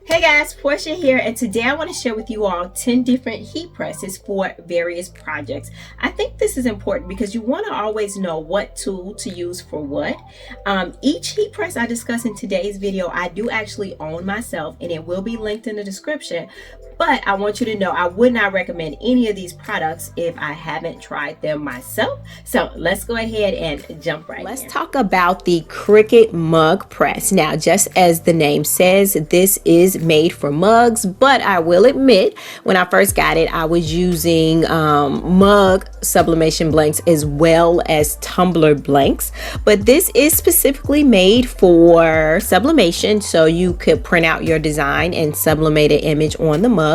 Hey guys, Portia here, and today I want to share with you all 10 different heat presses for various projects. I think this is important because you want to always know what tool to use for what. Each heat press I discuss in today's video, I do actually own myself, and it will be linked in the description. But I want you to know I would not recommend any of these products if I haven't tried them myself. So let's go ahead and jump right in. Let's talk about the Cricut Mug Press. Now, just as the name says, this is made for mugs, but I will admit when I first got it, I was using mug sublimation blanks as well as tumbler blanks. But this is specifically made for sublimation, so you could print out your design and sublimate an image on the mug.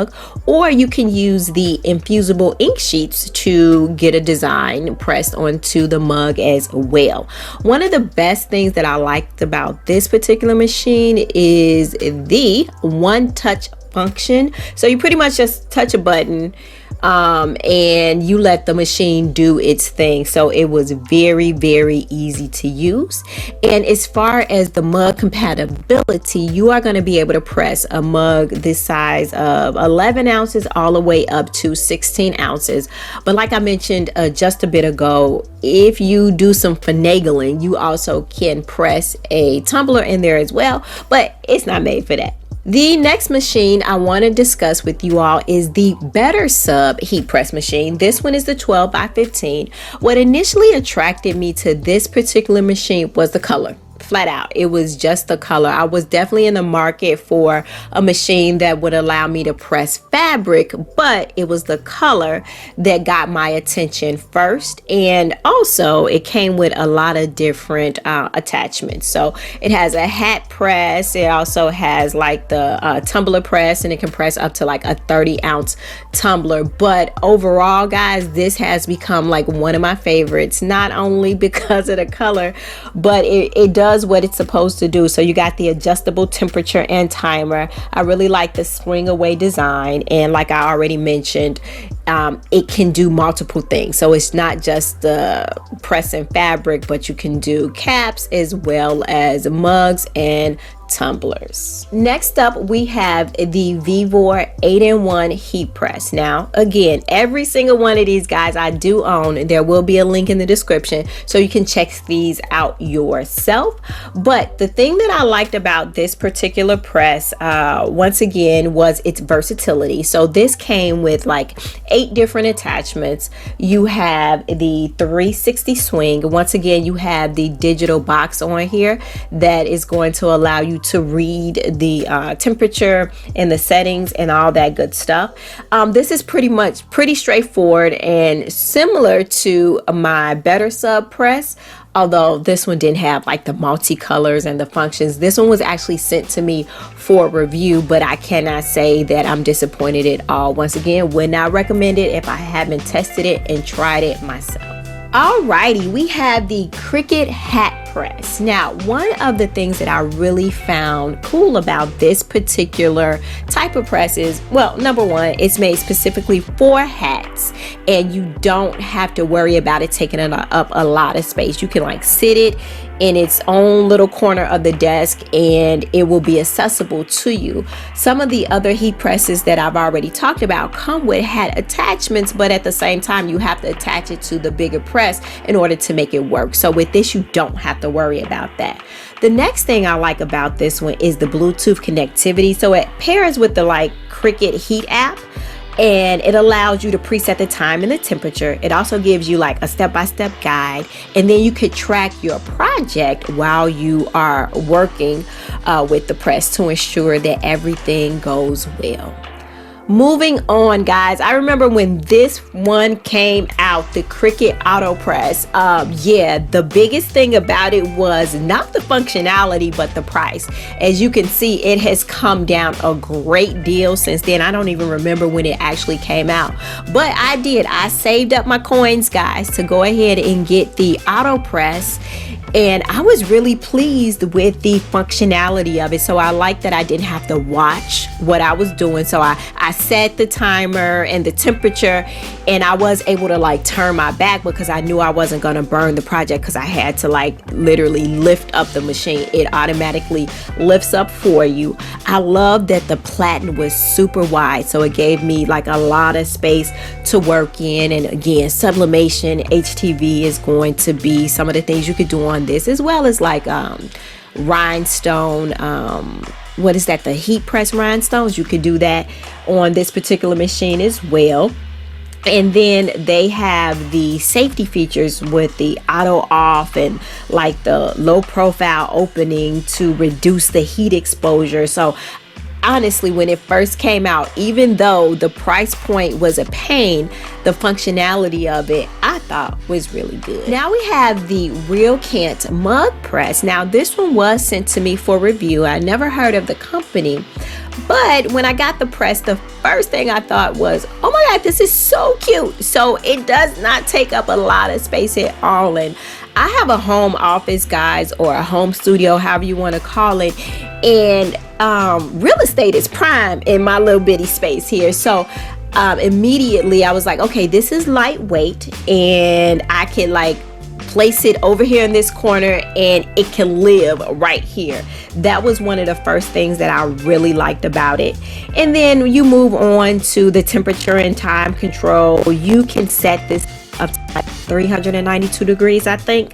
Or you can use the infusible ink sheets to get a design pressed onto the mug as well. One of the best things that I liked about this particular machine is the one-touch function. So you pretty much just touch a button and you let the machine do its thing. So it was very easy to use. And as far as the mug compatibility, you are going to be able to press a mug this size of 11 ounces all the way up to 16 ounces. But like I mentioned just a bit ago, if you do some finagling, you also can press a tumbler in there as well, but it's not made for that. The next machine I want to discuss with you all is the Better Sub heat press machine. This one is the 12 by 15. What initially attracted me to this particular machine was the color. Flat out, it was just the color. I was definitely in the market for a machine that would allow me to press fabric, but it was the color that got my attention first. And also it came with a lot of different attachments. So it has a hat press, it also has like the tumbler press, and it can press up to like a 30-ounce tumbler. But overall, guys, this has become like one of my favorites, not only because of the color, but it does what it's supposed to do. So you got the adjustable temperature and timer. I really like the spring away design, and like I already mentioned, it can do multiple things. So it's not just the pressing fabric, but you can do caps as well as mugs and tumblers. Next up, we have the Vivor 8-in-1 heat press. Now, again, every single one of these guys I do own. There will be a link in the description so you can check these out yourself. But the thing that I liked about this particular press, once again, was its versatility. So this came with like 8 different attachments. You have the 360 swing. Once again, you have the digital box on here that is going to allow you to read the temperature and the settings and all that good stuff. This is pretty straightforward and similar to my Better Sub press, although this one didn't have like the multicolors and the functions. This one was actually sent to me for review, but I cannot say that I'm disappointed at all. Once again, would not recommend it if I haven't tested it and tried it myself. Alrighty, we have the Cricut hat press. Now, one of the things that I really found cool about this particular type of press is, well, number one, it's made specifically for hats, and you don't have to worry about it taking up a lot of space. You can like sit it in its own little corner of the desk and it will be accessible to you. Some of the other heat presses that I've already talked about come with hat attachments, but at the same time you have to attach it to the bigger press in order to make it work. So with this, you don't have to worry about that. The next thing I like about this one is the Bluetooth connectivity. So it pairs with the like Cricut Heat app, and it allows you to preset the time and the temperature. It also gives you like a step-by-step guide, and then you could track your project while you are working with the press to ensure that everything goes well. Moving on, guys, I remember when this one came out, the Cricut Auto Press. Yeah, the biggest thing about it was not the functionality, but the price. As you can see, it has come down a great deal since then. I don't even remember when it actually came out, but I saved up my coins, guys, to go ahead and get the Auto Press. And I was really pleased with the functionality of it. So I like that I didn't have to watch what I was doing. So I set the timer and the temperature, and I was able to like turn my back because I knew I wasn't going to burn the project, because I had to like literally lift up the machine. It automatically lifts up for you. I love that the platen was super wide, so it gave me like a lot of space to work in. And again, sublimation HTV is going to be some of the things you could do on this, as well as like rhinestone, what is that, the heat press rhinestones. You could do that on this particular machine as well. And then they have the safety features with the auto off and like the low profile opening to reduce the heat exposure. So honestly, when it first came out, even though the price point was a pain, the functionality of it I thought was really good. Now we have the Realcan Mug Press. Now this one was sent to me for review. I never heard of the company, but when I got the press, the first thing I thought was, oh my God, this is so cute. So it does not take up a lot of space at all. And I have a home office, guys, or a home studio, however you want to call it. And real estate is prime in my little bitty space here. So immediately I was like, okay, this is lightweight, and I can like place it over here in this corner and it can live right here. That was one of the first things that I really liked about it. And then you move on to the temperature and time control. You can set this up to like 392 degrees, I think.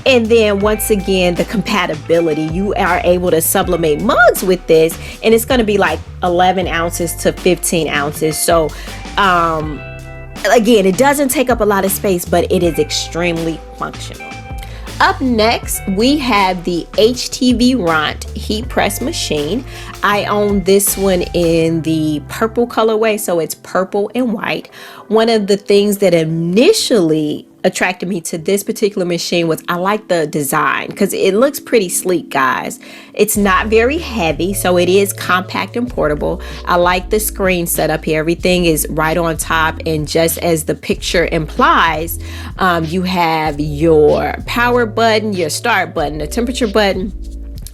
And then once again, the compatibility, you are able to sublimate mugs with this, and it's going to be like 11 ounces to 15 ounces. So again, it doesn't take up a lot of space, but it is extremely functional. Up next, we have the HTV Rant heat press machine. I own this one in the purple colorway, so it's purple and white. One of the things that initially attracted me to this particular machine was I like the design, because it looks pretty sleek, guys. It's not very heavy, so it is compact and portable. I like the screen setup here. Everything is right on top, and just as the picture implies, you have your power button, your start button, the temperature button,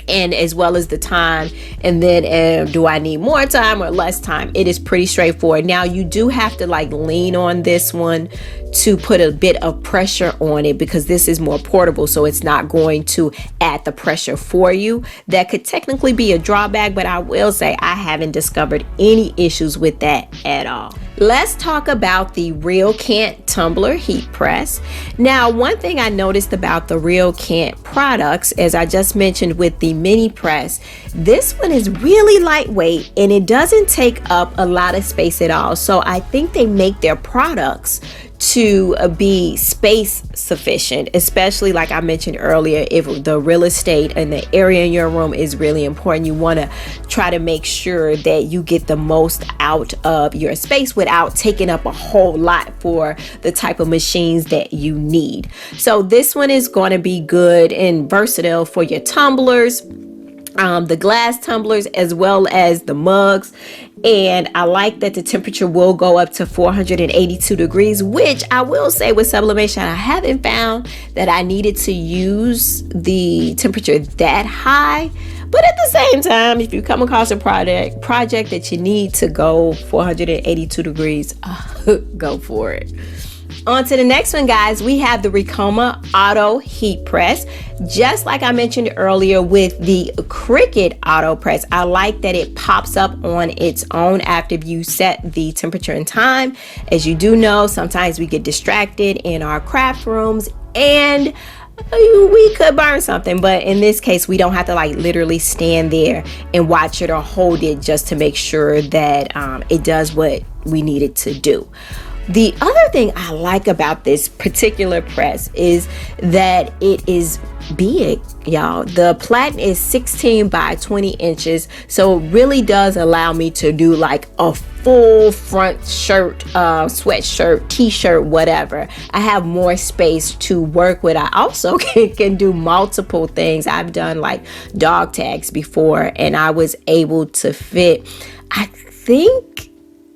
and as well as the time. And then do I need more time or less time? It is pretty straightforward. Now you do have to like lean on this one to put a bit of pressure on it, because this is more portable, so it's not going to add the pressure for you. That could technically be a drawback, but I will say I haven't discovered any issues with that at all. Let's talk about the Realcan Tumblr heat press. Now, one thing I noticed about the Realcan products, as I just mentioned with the mini press, this one is really lightweight and it doesn't take up a lot of space at all. So I think they make their products to be space sufficient, especially like I mentioned earlier, if the real estate and the area in your room is really important. You want to try to make sure that you get the most out of your space without taking up a whole lot for the type of machines that you need. So this one is going to be good and versatile for your tumblers, the glass tumblers, as well as the mugs. And I like that the temperature will go up to 482 degrees, which I will say with sublimation, I haven't found that I needed to use the temperature that high. But at the same time, if you come across a project that you need to go 482 degrees, go for it. On to the next one, guys. We have the Roma Auto heat press. Just like I mentioned earlier with the Cricut Auto press, I like that it pops up on its own after you set the temperature and time. As you do know, sometimes we get distracted in our craft rooms and we could burn something, but in this case we don't have to like literally stand there and watch it or hold it just to make sure that it does what we need it to do. The other thing I like about this particular press is that it is big, y'all. The platen is 16 by 20 inches, so it really does allow me to do like a full front shirt, sweatshirt, t-shirt, whatever. I have more space to work with. I also can do multiple things. I've done like dog tags before, and I was able to fit, I think,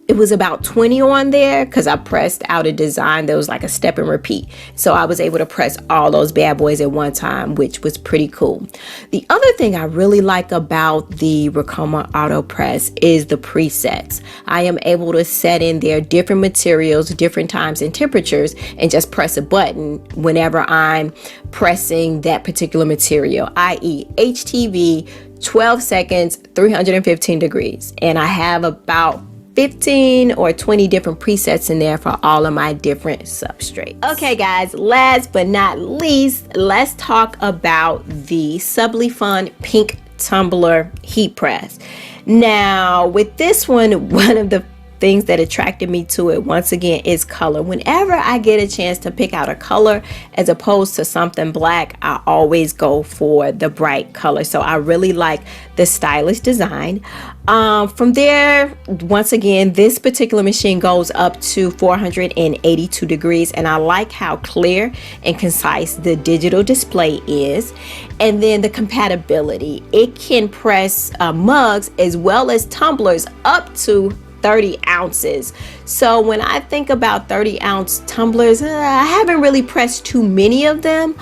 it was about 20 on there because I pressed out a design that was like a step and repeat. So I was able to press all those bad boys at one time, which was pretty cool. The other thing I really like about the Roma Auto press is the presets. I am able to set in there different materials, different times and temperatures, and just press a button whenever I'm pressing that particular material, i.e. HTV, 12 seconds, 315 degrees. And I have about 15 or 20 different presets in there for all of my different substrates. Okay guys, last but not least, let's talk about the Suun Pink Tumblr heat press. Now with this one of the things that attracted me to it once again is color. Whenever I get a chance to pick out a color as opposed to something black, I always go for the bright color. So I really like the stylish design. From there, once again, this particular machine goes up to 482 degrees, and I like how clear and concise the digital display is. And then the compatibility, it can press mugs as well as tumblers up to 30 ounces. So when I think about 30-ounce tumblers, I haven't really pressed too many of them,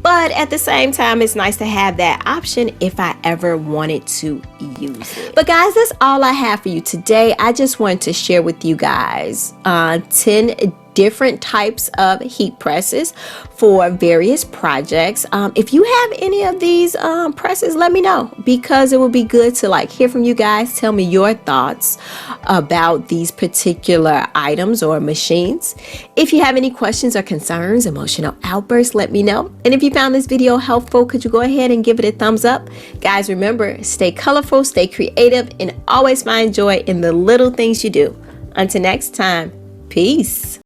but at the same time, it's nice to have that option if I ever wanted to use it. But guys, that's all I have for you today. I just wanted to share with you guys 10 different types of heat presses for various projects. If you have any of these presses, let me know, because it would be good to like hear from you guys. Tell me your thoughts about these particular items or machines. If you have any questions or concerns, emotional outbursts, let me know. And if you found this video helpful, could you go ahead and give it a thumbs up? Guys, remember, stay colorful, stay creative, and always find joy in the little things you do. Until next time, peace.